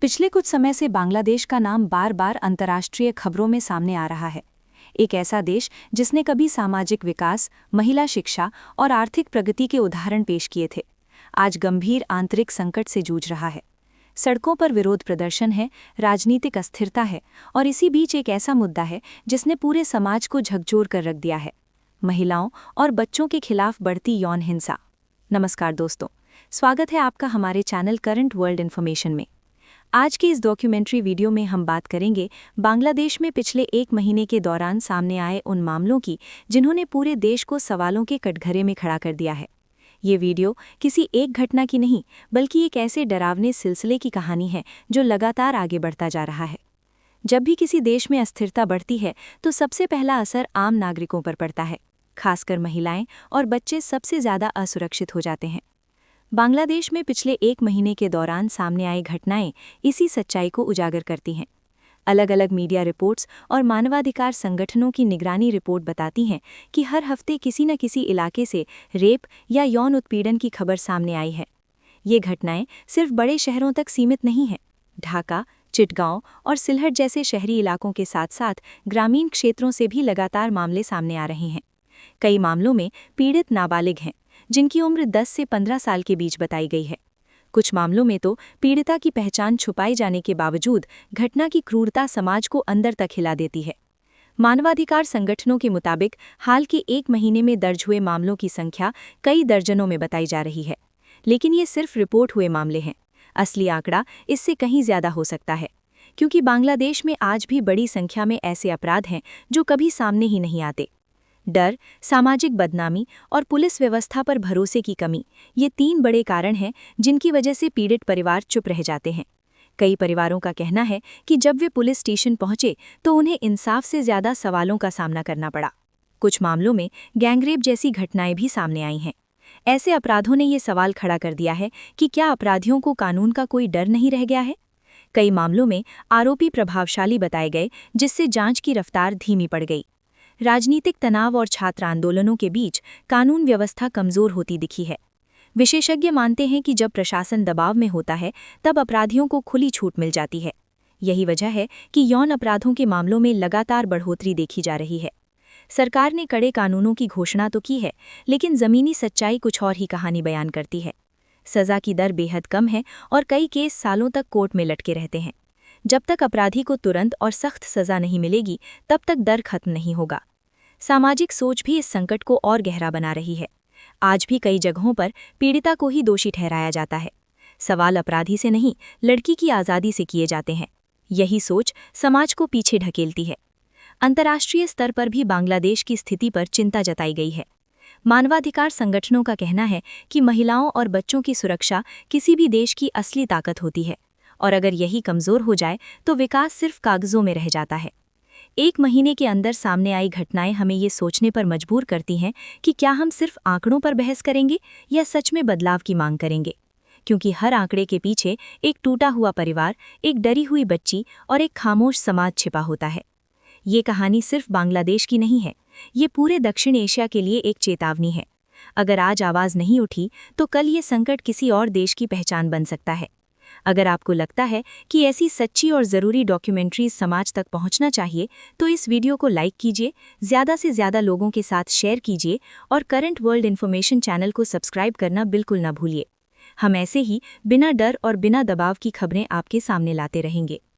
पिछले कुछ समय से बांग्लादेश का नाम बार बार अंतर्राष्ट्रीय खबरों में सामने आ रहा है। एक ऐसा देश जिसने कभी सामाजिक विकास, महिला शिक्षा और आर्थिक प्रगति के उदाहरण पेश किए थे, आज गंभीर आंतरिक संकट से जूझ रहा है। सड़कों पर विरोध प्रदर्शन है, राजनीतिक अस्थिरता है और इसी बीच एक ऐसा मुद्दा है जिसने पूरे समाज को झकझोर कर रख दिया है: महिलाओं और बच्चों के खिलाफ बढ़ती यौन हिंसा। नमस्कार दोस्तों, स्वागत है आपका हमारे चैनल करंट वर्ल्ड इन्फॉर्मेशन में। आज की इस डॉक्यूमेंट्री वीडियो में हम बात करेंगे बांग्लादेश में पिछले एक महीने के दौरान सामने आए उन मामलों की जिन्होंने पूरे देश को सवालों के कटघरे में खड़ा कर दिया है। ये वीडियो किसी एक घटना की नहीं, बल्कि एक ऐसे डरावने सिलसिले की कहानी है जो लगातार आगे बढ़ता जा रहा है। जब भी किसी देश में अस्थिरता बढ़ती है तो सबसे पहला असर आम नागरिकों पर पड़ता है। खासकर महिलाएं और बच्चे सबसे ज़्यादा असुरक्षित हो जाते हैं। बांग्लादेश में पिछले एक महीने के दौरान सामने आई घटनाएं इसी सच्चाई को उजागर करती हैं। अलग अलग मीडिया रिपोर्ट्स और मानवाधिकार संगठनों की निगरानी रिपोर्ट बताती हैं कि हर हफ्ते किसी न किसी इलाके से रेप या यौन उत्पीड़न की खबर सामने आई है। ये घटनाएं सिर्फ बड़े शहरों तक सीमित नहीं हैं। ढाका, चिटगांव और सिलहट जैसे शहरी इलाकों के साथ साथ ग्रामीण क्षेत्रों से भी लगातार मामले सामने आ रहे हैं। कई मामलों में पीड़ित नाबालिग हैं, जिनकी उम्र 10 से 15 साल के बीच बताई गई है। कुछ मामलों में तो पीड़िता की पहचान छुपाई जाने के बावजूद घटना की क्रूरता समाज को अंदर तक हिला देती है। मानवाधिकार संगठनों के मुताबिक हाल के एक महीने में दर्ज हुए मामलों की संख्या कई दर्जनों में बताई जा रही है, लेकिन ये सिर्फ रिपोर्ट हुए मामले हैं। असली आंकड़ा इससे कहीं ज्यादा हो सकता है, क्योंकि बांग्लादेश में आज भी बड़ी संख्या में ऐसे अपराध हैं जो कभी सामने ही नहीं आते। डर, सामाजिक बदनामी और पुलिस व्यवस्था पर भरोसे की कमी, ये 3 बड़े कारण हैं जिनकी वजह से पीड़ित परिवार चुप रह जाते हैं। कई परिवारों का कहना है कि जब वे पुलिस स्टेशन पहुंचे तो उन्हें इंसाफ से ज्यादा सवालों का सामना करना पड़ा। कुछ मामलों में गैंगरेप जैसी घटनाएं भी सामने आई हैं। ऐसे अपराधों ने ये सवाल खड़ा कर दिया है कि क्या अपराधियों को कानून का कोई डर नहीं रह गया है। कई मामलों में आरोपी प्रभावशाली बताए गए, जिससे जांच की रफ्तार धीमी पड़ गई। राजनीतिक तनाव और छात्र आंदोलनों के बीच कानून व्यवस्था कमजोर होती दिखी है। विशेषज्ञ मानते हैं कि जब प्रशासन दबाव में होता है तब अपराधियों को खुली छूट मिल जाती है। यही वजह है कि यौन अपराधों के मामलों में लगातार बढ़ोतरी देखी जा रही है। सरकार ने कड़े कानूनों की घोषणा तो की है, लेकिन जमीनी सच्चाई कुछ और ही कहानी बयान करती है। सजा की दर बेहद कम है और कई केस सालों तक कोर्ट में लटके रहते हैं। जब तक अपराधी को तुरंत और सख्त सजा नहीं मिलेगी, तब तक डर खत्म नहीं होगा। सामाजिक सोच भी इस संकट को और गहरा बना रही है। आज भी कई जगहों पर पीड़िता को ही दोषी ठहराया जाता है। सवाल अपराधी से नहीं, लड़की की आज़ादी से किए जाते हैं। यही सोच समाज को पीछे ढकेलती है। अंतर्राष्ट्रीय स्तर पर भी बांग्लादेश की स्थिति पर चिंता जताई गई है। मानवाधिकार संगठनों का कहना है कि महिलाओं और बच्चों की सुरक्षा किसी भी देश की असली ताकत होती है, और अगर यही कमज़ोर हो जाए तो विकास सिर्फ कागज़ों में रह जाता है। एक महीने के अंदर सामने आई घटनाएं हमें ये सोचने पर मजबूर करती हैं कि क्या हम सिर्फ आंकड़ों पर बहस करेंगे या सच में बदलाव की मांग करेंगे, क्योंकि हर आंकड़े के पीछे एक टूटा हुआ परिवार, एक डरी हुई बच्ची और एक खामोश समाज छिपा होता है। ये कहानी सिर्फ बांग्लादेश की नहीं है, ये पूरे दक्षिण एशिया के लिए एक चेतावनी है। अगर आज आवाज़ नहीं उठी तो कल ये संकट किसी और देश की पहचान बन सकता है। अगर आपको लगता है कि ऐसी सच्ची और ज़रूरी डॉक्यूमेंट्रीज समाज तक पहुंचना चाहिए तो इस वीडियो को लाइक कीजिए, ज़्यादा से ज़्यादा लोगों के साथ शेयर कीजिए और करंट वर्ल्ड इन्फॉर्मेशन चैनल को सब्सक्राइब करना बिल्कुल ना भूलिए। हम ऐसे ही बिना डर और बिना दबाव की खबरें आपके सामने लाते रहेंगे।